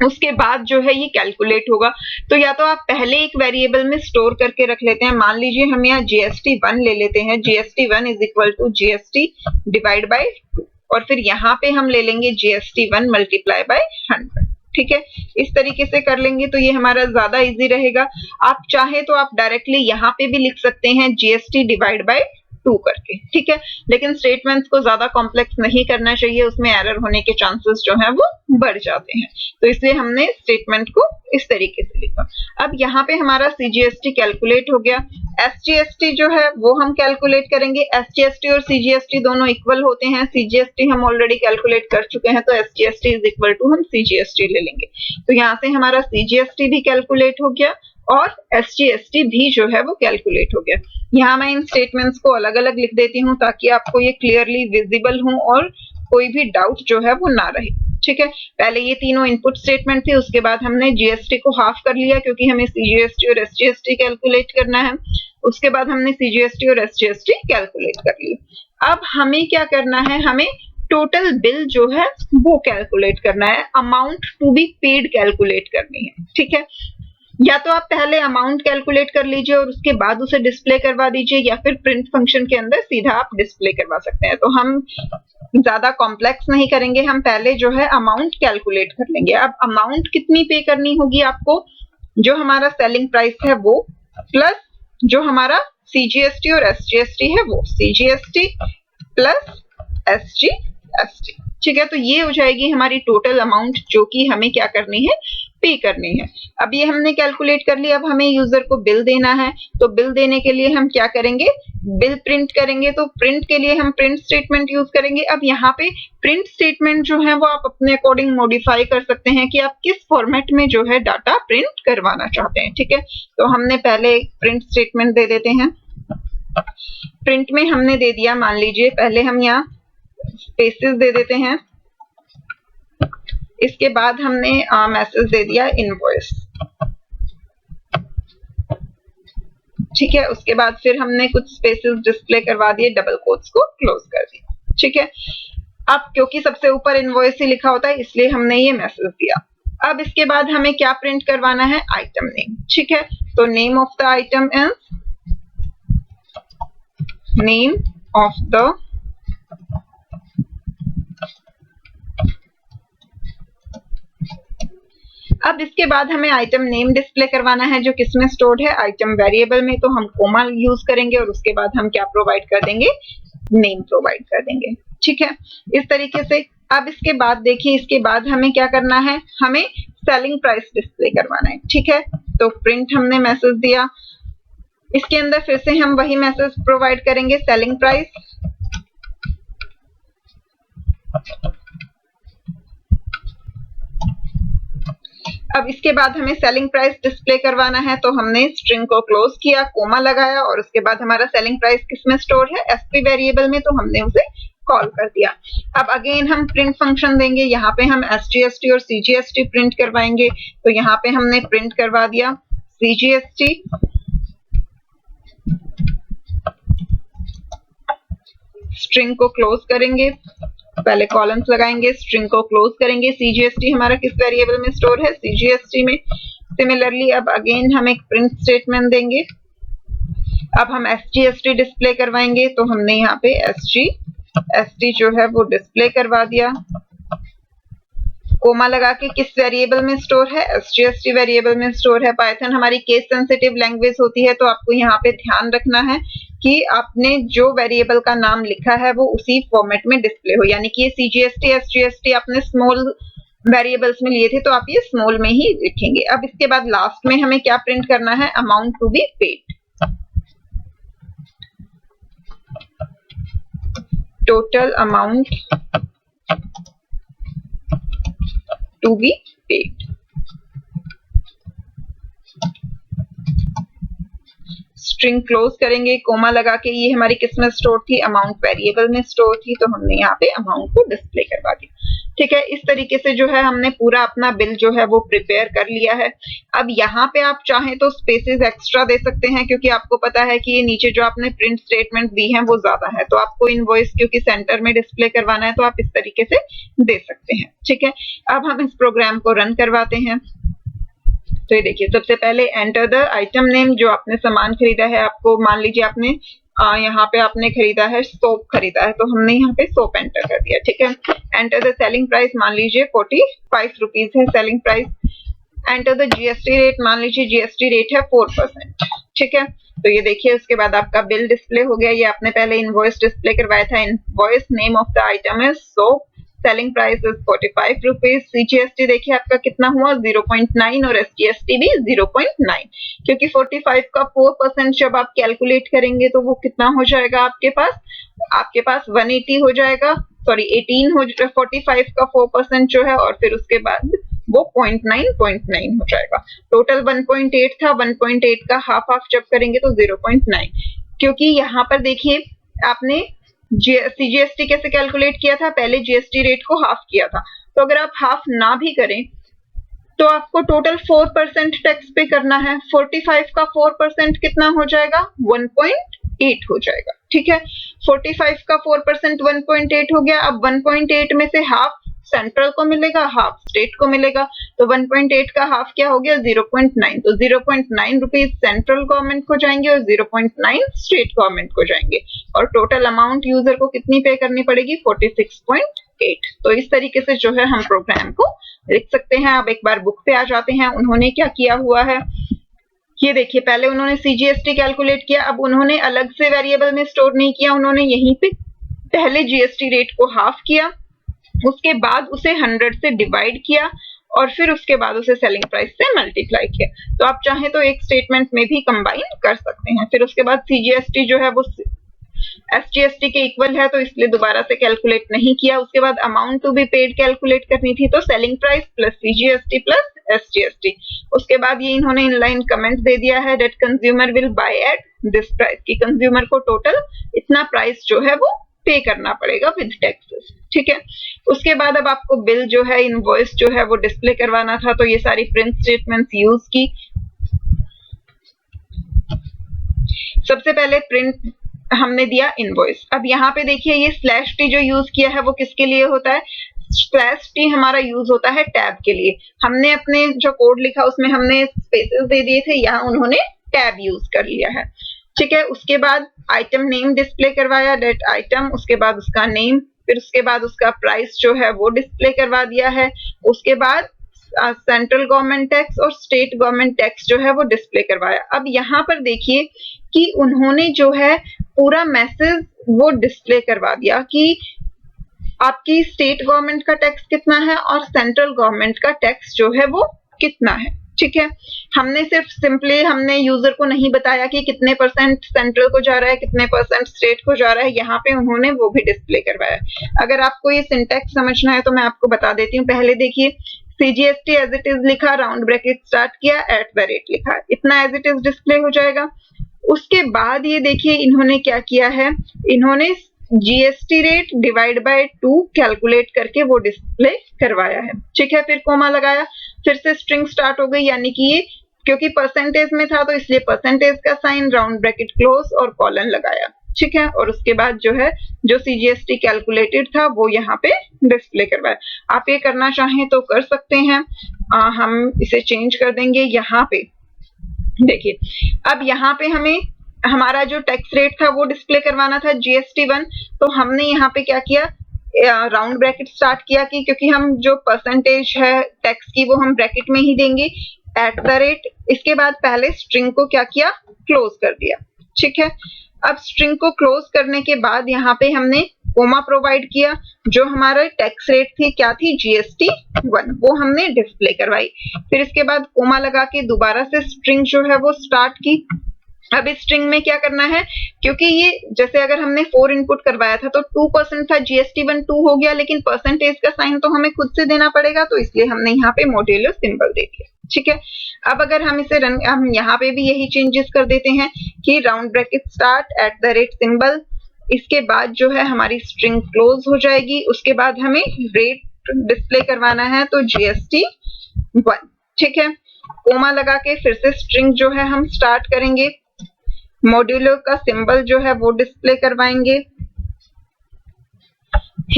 उसके बाद जो है ये कैलकुलेट होगा। तो या तो आप पहले एक वेरिएबल में स्टोर करके रख लेते हैं, मान लीजिए हम यहाँ GST1 ले लेते हैं, GST1 is equal to GST divide by 2, और फिर यहाँ पे हम ले लेंगे GST1 मल्टीप्लाई बाय 100। ठीक है, इस तरीके से कर लेंगे तो ये हमारा ज्यादा इजी रहेगा। आप चाहे तो आप डायरेक्टली यहाँ पे भी लिख सकते हैं GST डिवाइड बाय 2 करके। ठीक है, लेकिन स्टेटमेंट्स को ज्यादा कॉम्प्लेक्स नहीं करना चाहिए, उसमें एरर होने के चांसेस जो है वो बढ़ जाते हैं, तो इसलिए हमने स्टेटमेंट को इस तरीके से लिखा। अब यहाँ पे हमारा सीजीएसटी कैलकुलेट हो गया। एसजीएसटी जो है वो हम कैलकुलेट करेंगे। एसजीएसटी और सीजीएसटी दोनों इक्वल होते हैं, सीजीएसटी हम ऑलरेडी कैलकुलेट कर चुके हैं, तो एसजीएसटी इज इक्वल टू हम सीजीएसटी ले लेंगे। तो यहाँ से हमारा सीजीएसटी भी कैलकुलेट हो गया और एसजीएसटी भी जो है वो कैलकुलेट हो गया। यहाँ मैं इन स्टेटमेंट्स को अलग अलग लिख देती हूँ ताकि आपको ये क्लियरली विजिबल हो और कोई भी डाउट जो है वो ना रहे। ठीक है, पहले ये तीनों इनपुट स्टेटमेंट थे, उसके बाद हमने जीएसटी को हाफ कर लिया क्योंकि हमें सीजीएसटी और एसजीएसटी कैलकुलेट करना है, उसके बाद हमने सीजीएसटी और एसजीएसटी कैलकुलेट कर ली। अब हमें क्या करना है, हमें टोटल बिल जो है वो कैलकुलेट करना है, amount to be paid calculate करनी है। ठीक है, या तो आप पहले अमाउंट कैलकुलेट कर लीजिए और उसके बाद उसे डिस्प्ले करवा दीजिए, या फिर प्रिंट फंक्शन के अंदर सीधा आप डिस्प्ले करवा सकते हैं। तो हम ज्यादा कॉम्प्लेक्स नहीं करेंगे, हम पहले जो है अमाउंट कैलकुलेट कर लेंगे। अब अमाउंट कितनी पे करनी होगी आपको, जो हमारा सेलिंग प्राइस है वो प्लस जो हमारा सीजीएसटी और एसजीएसटी है वो, सीजीएसटी प्लस एसजीएसटी। ठीक है, तो ये हो जाएगी हमारी टोटल अमाउंट जो कि हमें क्या करनी है, पे करनी है। अब ये हमने कैलकुलेट कर लिया। अब हमें यूजर को बिल देना है, तो बिल देने के लिए हम क्या करेंगे, बिल प्रिंट करेंगे। तो प्रिंट के लिए हम प्रिंट स्टेटमेंट यूज करेंगे। अब यहाँ पे प्रिंट स्टेटमेंट जो है वो आप अपने अकॉर्डिंग मॉडिफाई कर सकते हैं कि आप किस फॉर्मेट में जो है डाटा प्रिंट करवाना चाहते हैं। ठीक है, तो हमने पहले एक प्रिंट स्टेटमेंट दे देते हैं। प्रिंट में हमने दे दिया, मान लीजिए पहले हम यहाँ स्पेसेस दे देते हैं। इसके बाद हमने मैसेज दे दिया इनवॉइस, ठीक है। उसके बाद फिर हमने कुछ स्पेसेस डिस्प्ले करवा दिए, डबल कोट्स को क्लोज कर दिया, ठीक है। अब क्योंकि सबसे ऊपर इनवॉइस ही लिखा होता है इसलिए हमने ये मैसेज दिया। अब इसके बाद हमें क्या प्रिंट करवाना है, आइटम नेम, ठीक है। तो name of the item is name of the अब इसके बाद हमें आइटम नेम डिस्प्ले करवाना है जो किसमें स्टोर्ड है, आइटम वेरिएबल में। तो हम कोमा यूज करेंगे और उसके बाद हम क्या प्रोवाइड कर देंगे, नेम प्रोवाइड कर देंगे, ठीक है। इस तरीके से अब इसके बाद देखिए, इसके बाद हमें क्या करना है, हमें सेलिंग प्राइस डिस्प्ले करवाना है, ठीक है। तो प्रिंट हमने मैसेज दिया, इसके अंदर फिर से हम वही मैसेज प्रोवाइड करेंगे, सेलिंग प्राइस। अब इसके बाद हमें सेलिंग प्राइस डिस्प्ले करवाना है, तो हमने स्ट्रिंग को क्लोज किया, कोमा लगाया और उसके बाद हमारा सेलिंग प्राइस किसमें स्टोर है, एसपी वेरिएबल में, तो हमने उसे कॉल कर दिया। अब अगेन हम प्रिंट फंक्शन देंगे, यहाँ पे हम SGST और CGST प्रिंट करवाएंगे। तो यहाँ पे हमने प्रिंट करवा दिया CGST, स्ट्रिंग को क्लोज करेंगे, पहले कॉलम्स लगाएंगे, स्ट्रिंग को क्लोज करेंगे। CGST हमारा किस वेरिएबल में स्टोर है, CGST में। सिमिलरली अब अगेन हम एक प्रिंट स्टेटमेंट देंगे। अब हम SGST डिस्प्ले करवाएंगे, तो हमने यहाँ पे SGST जो है वो डिस्प्ले करवा दिया, कोमा लगा के किस वेरिएबल में स्टोर है, SGST वेरिएबल में स्टोर है। पाइथन हमारी केस सेंसिटिव लैंग्वेज होती है, तो आपको यहाँ पे ध्यान रखना है कि आपने जो वेरिएबल का नाम लिखा है वो उसी फॉर्मेट में डिस्प्ले हो, यानी कि ये CGST SGST आपने स्मॉल वेरिएबल्स में लिए थे तो आप ये स्मॉल में ही लिखेंगे। अब इसके बाद लास्ट में हमें क्या प्रिंट करना है, amount to be paid, total amount to be paid. String close करेंगे, कोमा लगा के, ये हमारी किस में स्टोर थी, अमाउंट वेरिएबल में स्टोर थी, तो हमने यहाँ पे अमाउंट को डिस्प्ले करवा दिया, ठीक है। इस तरीके से जो है हमने पूरा अपना बिल जो है वो प्रिपेयर कर लिया है। अब यहाँ पे आप चाहें तो स्पेसेस एक्स्ट्रा दे सकते हैं, क्योंकि आपको पता है कि ये नीचे जो आपने प्रिंट स्टेटमेंट दी है वो ज्यादा है, तो आपको इनवॉइस क्योंकि सेंटर में डिस्प्ले करवाना है तो आप इस तरीके से दे सकते हैं, ठीक है। अब हम इस प्रोग्राम को रन करवाते हैं। तो ये देखिए, सबसे पहले एंटर द आइटम नेम, जो आपने सामान खरीदा है, आपको मान लीजिए आपने यहाँ पे आपने खरीदा है सोप खरीदा है, तो हमने यहाँ पे सोप एंटर कर दिया, ठीक है। एंटर द सेलिंग प्राइस, मान लीजिए 45 रुपीज है selling price. Enter the GST rate, मान लीजिए GST रेट है 4%, ठीक है। तो ये देखिए, उसके बाद आपका बिल डिस्प्ले हो गया। ये आपने पहले इनवॉइस डिस्प्ले करवाया था, invoice name of the item है soap, selling price is 45 rupees. CGST देखिए आपका कितना हुआ, 0.9 और SGST भी 0.9, क्योंकि 45 का 4% जब आप कैलकुलेट करेंगे तो वो कितना हो जाएगा आपके पास 180 हो जाएगा, सॉरी 18 हो जाएगा, 45 का 4% जो है, और फिर उसके बाद वो 0.9 हो जाएगा। टोटल 1.8 था, 1.8 का हाफ जब करेंगे तो 0.9, क्योंकि यहाँ पर देखिए आपने CGST कैसे कैलकुलेट किया था, पहले GST रेट को हाफ किया था, तो अगर आप हाफ ना भी करें तो आपको टोटल 4% टैक्स पे करना है। 45 का 4% कितना हो जाएगा, 1.8 हो जाएगा, ठीक है। 45 का 4% 1.8 हो गया। अब 1.8 में से हाफ सेंट्रल को मिलेगा, हाफ स्टेट को मिलेगा, तो 1.8 का हाफ क्या हो गया, 0.9, तो 0.9 रुपीज सेंट्रल गवर्नमेंट को जाएंगे और 0.9 स्टेट गवर्नमेंट को जाएंगे, और टोटल अमाउंट यूजर को कितनी पे करनी पड़ेगी, 46.8। तो इस तरीके से जो है हम प्रोग्राम को लिख सकते हैं। अब एक बार बुक पे आ जाते हैं, उन्होंने क्या किया हुआ है, ये देखिए, पहले उन्होंने CGST कैलकुलेट किया, अब उन्होंने अलग से वेरिएबल में स्टोर नहीं किया, उन्होंने यहीं पे पहले GST रेट को हाफ किया, उसके बाद उसे 100 से डिवाइड किया, और फिर उसके बाद उसे सेलिंग प्राइस से मल्टीप्लाई किया। तो आप चाहें तो एक स्टेटमेंट में भी कंबाइन कर सकते हैं। फिर उसके बाद CGST जो है वो SGST के इक्वल है, तो इसलिए दोबारा से कैलकुलेट नहीं किया। उसके बाद amount to be paid calculate करनी थी, तो selling price plus CGST plus SGST। उसके बाद ये इन्होंने इनलाइन कमेंट दे दिया है that consumer will by at this price, कि कंज्यूमर को टोटल इतना प्राइस जो है वो पे करना पड़ेगा विद टैक्सेस। ठीक है। उसके बाद अब आपको बिल जो है, इनवॉइस जो है वो डिस्प्ले करवाना था, तो ये सारी प्रिंट स्टेटमेंट्स यूज की। सबसे पहले प्रिंट हमने दिया इनवॉइस। अब यहाँ पे देखिए ये स्लैश टी जो यूज किया है वो किसके लिए होता है? स्लैश टी हमारा यूज होता है टैब के लिए। हमने अपने जो कोड लिखा उसमें हमने स्पेसेस दे दिए थे, यहाँ उन्होंने टैब यूज कर लिया है, ठीक है। उसके बाद आइटम नेम डिस्प्ले करवाया, डेट आइटम, उसके बाद उसका नेम, फिर उसके बाद उसका प्राइस जो है वो डिस्प्ले करवा दिया है। उसके बाद सेंट्रल गवर्नमेंट टैक्स और स्टेट गवर्नमेंट टैक्स जो है वो डिस्प्ले करवाया। अब यहाँ पर देखिए कि उन्होंने जो है पूरा मैसेज वो डिस्प्ले करवा दिया कि आपकी स्टेट गवर्नमेंट का टैक्स कितना है और सेंट्रल गवर्नमेंट का टैक्स जो है वो कितना है, ठीक है। हमने सिर्फ सिंपली हमने यूजर को नहीं बताया कि कितने परसेंट सेंट्रल को जा रहा है, कितने परसेंट स्टेट को जा रहा है, यहाँ पे उन्होंने वो भी डिस्प्ले करवाया। अगर आपको ये सिंटैक्स समझना है तो मैं आपको बता देती हूँ। पहले देखिए CGST एज इट इज लिखा, राउंड ब्रैकेट स्टार्ट किया, @ लिखा, इतना एज इट इज डिस्प्ले हो जाएगा। उसके बाद ये देखिए इन्होंने क्या किया है, इन्होंने GST rate divide by 2 calculate करके वो डिस्प्ले करवाया है, ठीक है। फिर कोमा लगाया, फिर से स्ट्रिंग स्टार्ट हो गई, यानी कि ये क्योंकि परसेंटेज में था तो इसलिए परसेंटेज का साइन, राउंड ब्रैकेट क्लोज और कॉलन लगाया, ठीक है। और उसके बाद जो है जो CGST कैलकुलेटेड था वो यहाँ पे डिस्प्ले करवाया। आप ये करना चाहें तो कर सकते हैं, हम इसे चेंज कर देंगे यहाँ पे। देखिए अब यहाँ पे हमें हमारा जो टैक्स रेट था वो डिस्प्ले करवाना था GST1, तो हमने यहाँ पे क्या किया, राउंड ब्रैकेट स्टार्ट किया कि क्योंकि हम जो परसेंटेज है टैक्स की वो हम ब्रैकेट में ही देंगे, @ इसके बाद पहले स्ट्रिंग को क्या किया, क्लोज कर दिया, ठीक है। अब स्ट्रिंग को क्लोज करने के बाद यहाँ पे हमने कोमा प्रोवाइड किया, जो हमारा टैक्स रेट थी क्या थी, GST1, वो हमने डिस्प्ले करवाई। फिर इसके बाद कोमा लगा के दोबारा से स्ट्रिंग जो है वो स्टार्ट की। अब इस स्ट्रिंग में क्या करना है, क्योंकि ये जैसे अगर हमने 4 इनपुट करवाया था तो 2% था, GST1 2 हो गया, लेकिन परसेंटेज का साइन तो हमें खुद से देना पड़ेगा, तो इसलिए हमने यहाँ पे मॉड्यूलो सिंबल दे दिया, ठीक है। अब अगर हम इसे हम यहाँ पे भी यही चेंजेस कर देते हैं कि राउंड ब्रैकेट स्टार्ट, @ सिंबल, इसके बाद जो है हमारी स्ट्रिंग क्लोज हो जाएगी। उसके बाद हमें रेट डिस्प्ले करवाना है तो GST1, ठीक है। कोमा लगा के फिर से स्ट्रिंग जो है हम स्टार्ट करेंगे, मॉड्यूलो का सिंबल जो है वो डिस्प्ले करवाएंगे।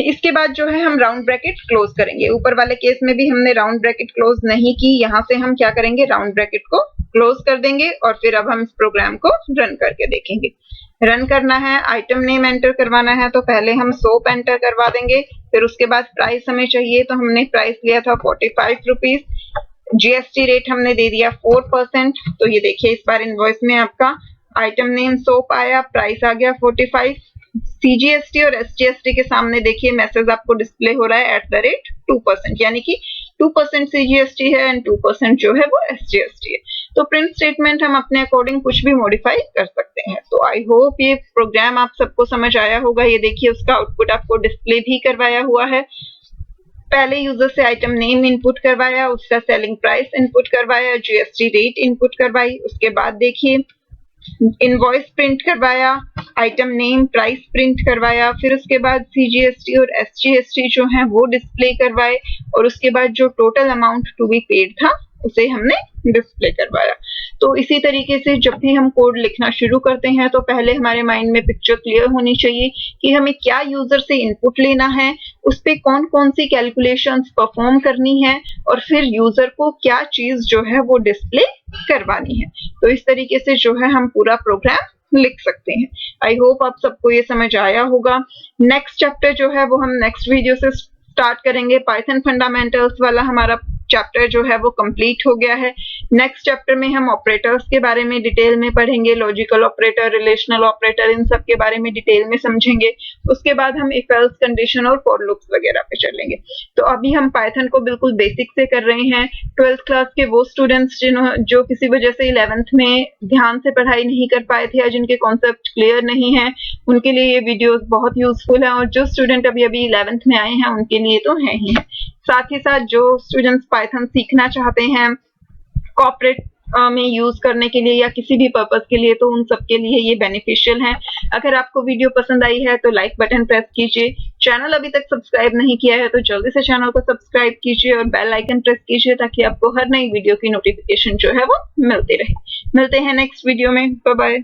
इसके बाद जो है हम राउंड ब्रैकेट क्लोज करेंगे। ऊपर वाले केस में भी हमने राउंड ब्रैकेट क्लोज नहीं की, यहाँ से हम क्या करेंगे, राउंड ब्रैकेट को क्लोज कर देंगे। और फिर अब हम इस प्रोग्राम को रन करके देखेंगे। रन करना है, आइटम नेम एंटर करवाना है, तो पहले हम सोप एंटर करवा देंगे। फिर उसके बाद प्राइस हमें चाहिए, तो हमने प्राइस लिया था 45 रुपीज। GST रेट हमने दे दिया 4%, तो ये देखिए इस बार इनवॉइस में आपका आइटम नेम सोप आया, प्राइस आ गया 45। CGST और SGST के सामने देखिए मैसेज आपको डिस्प्ले हो रहा है @2%, यानी कि 2% CGST है एंड 2% जो है वो SGST है। तो प्रिंट स्टेटमेंट हम अपने अकॉर्डिंग कुछ भी मॉडिफाई कर सकते हैं। तो आई होप ये प्रोग्राम आप सबको समझ आया होगा। ये देखिए उसका आउटपुट आपको डिस्प्ले भी करवाया हुआ है। पहले यूजर से आइटम नेम इनपुट करवाया, उसका सेलिंग प्राइस इनपुट करवाया, GST रेट इनपुट करवाई। उसके बाद देखिए इनवॉइस प्रिंट करवाया, आइटम नेम प्राइस प्रिंट करवाया, फिर उसके बाद CGST और SGST जो है वो डिस्प्ले करवाए, और उसके बाद जो total amount to be paid था उसे हमने डिस्प्ले करवाया। तो इसी तरीके से जब भी हम कोड लिखना शुरू करते हैं तो पहले हमारे माइंड में पिक्चर क्लियर होनी चाहिए कि हमें क्या यूजर से इनपुट लेना है, उस पे कौन कौन सी कैलकुलेशंस परफॉर्म करनी है, और फिर यूजर को क्या चीज जो है वो डिस्प्ले करवानी है। तो इस तरीके से जो है हम पूरा प्रोग्राम लिख सकते हैं। आई होप आप सबको ये समझ आया होगा। नेक्स्ट चैप्टर जो है वो हम नेक्स्ट वीडियो से स्टार्ट करेंगे। पाइथन फंडामेंटल्स वाला हमारा चैप्टर जो है वो कंप्लीट हो गया है। नेक्स्ट चैप्टर में हम ऑपरेटर्स के बारे में डिटेल में पढ़ेंगे, लॉजिकल ऑपरेटर, रिलेशनल ऑपरेटर, इन सब के बारे में डिटेल में समझेंगे। उसके बाद हम इफ एल्स कंडीशन और फॉर लूप्स वगैरह पे चलेंगे। तो अभी हम पाइथन को बिल्कुल बेसिक से कर रहे हैं। 12th क्लास के वो स्टूडेंट्स जो किसी वजह से 11th में ध्यान से पढ़ाई नहीं कर पाए थे या जिनके कॉन्सेप्ट क्लियर नहीं है, उनके लिए ये वीडियोस बहुत यूजफुल है। और जो स्टूडेंट अभी 11th में आए हैं उनके लिए तो है ही है। साथ ही साथ जो स्टूडेंट्स पाइथन सीखना चाहते हैं कॉर्पोरेट में यूज करने के लिए या किसी भी पर्पस के लिए, तो उन सब के लिए ये बेनिफिशियल है। अगर आपको वीडियो पसंद आई है तो लाइक बटन प्रेस कीजिए, चैनल अभी तक सब्सक्राइब नहीं किया है तो जल्दी से चैनल को सब्सक्राइब कीजिए और बेल आइकन प्रेस कीजिए ताकि आपको हर नई वीडियो की नोटिफिकेशन जो है वो मिलती रहे। मिलते हैं नेक्स्ट वीडियो में। Bye bye.